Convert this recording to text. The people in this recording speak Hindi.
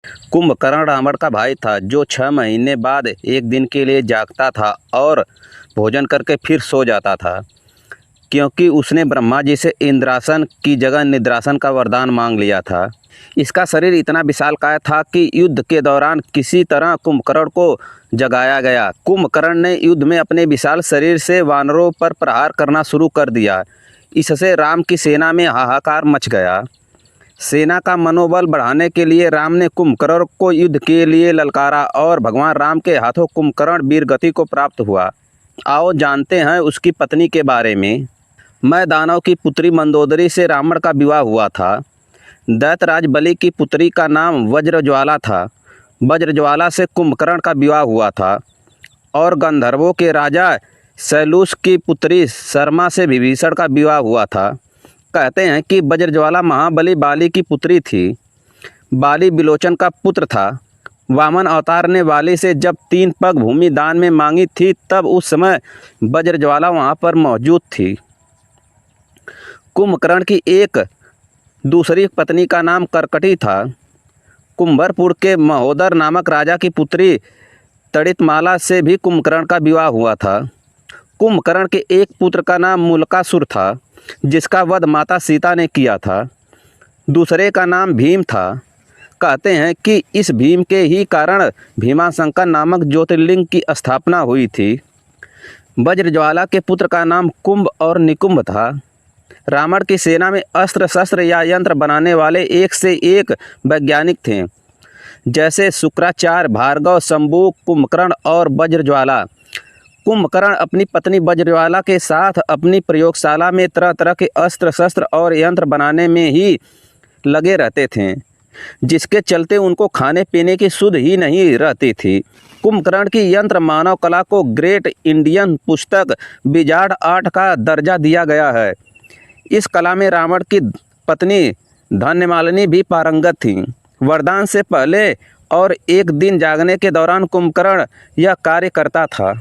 कुंभकर्ण रावण का भाई था जो 6 महीने बाद एक दिन के लिए जागता था और भोजन करके फिर सो जाता था, क्योंकि उसने ब्रह्मा जी से इंद्रासन की जगह निद्रासन का वरदान मांग लिया था। इसका शरीर इतना विशालकाय था कि युद्ध के दौरान किसी तरह कुंभकर्ण को जगाया गया। कुंभकर्ण ने युद्ध में अपने विशाल शरीर से वानरों पर प्रहार करना शुरू कर दिया। इससे राम की सेना में हाहाकार मच गया। सेना का मनोबल बढ़ाने के लिए राम ने कुंभकर्ण को युद्ध के लिए ललकारा और भगवान राम के हाथों कुंभकर्ण वीरगति को प्राप्त हुआ। आओ जानते हैं उसकी पत्नी के बारे में। मैं दानव की पुत्री मंदोदरी से रावण का विवाह हुआ था। दैत्यराज बलि की पुत्री का नाम वज्रज्वाला था। वज्रज्वाला से कुंभकर्ण का विवाह हुआ था और गंधर्वों के राजा शैलूष की पुत्री शर्मा से विभीषण का विवाह हुआ था। कहते हैं कि वज्रज्वाला महाबली बाली की पुत्री थी। बाली विलोचन का पुत्र था। वामन अवतार ने बाली से जब 3 पग भूमि दान में मांगी थी, तब उस समय वज्रज्वाला वहाँ पर मौजूद थी। कुंभकर्ण की एक दूसरी पत्नी का नाम करकटी था। कुंभरपुर के महोदर नामक राजा की पुत्री तड़ितमाला से भी कुंभकर्ण का विवाह हुआ था। कुंभकर्ण के एक पुत्र का नाम मुलकासुर था, जिसका वध माता सीता ने किया था। दूसरे का नाम भीम था। कहते हैं कि इस भीम के ही कारण भीमाशंकर नामक ज्योतिर्लिंग की स्थापना हुई थी। वज्रज्वाला के पुत्र का नाम कुंभ और निकुंभ था। रावण की सेना में अस्त्र शस्त्र या यंत्र बनाने वाले एक से एक वैज्ञानिक थे, जैसे शुक्राचार्य, भार्गव, शंभु, कुंभकर्ण और वज्रज्वाला। कुंभकर्ण अपनी पत्नी वज्रज्वाला के साथ अपनी प्रयोगशाला में तरह तरह के अस्त्र शस्त्र और यंत्र बनाने में ही लगे रहते थे, जिसके चलते उनको खाने पीने की सुध ही नहीं रहती थी। कुंभकर्ण की यंत्र मानव कला को ग्रेट इंडियन पुस्तक विजार्ड आर्ट का दर्जा दिया गया है। इस कला में रावण की पत्नी धन्यमालिनी भी पारंगत थी। वरदान से पहले और एक दिन जागने के दौरान कुंभकर्ण यह कार्य करता था।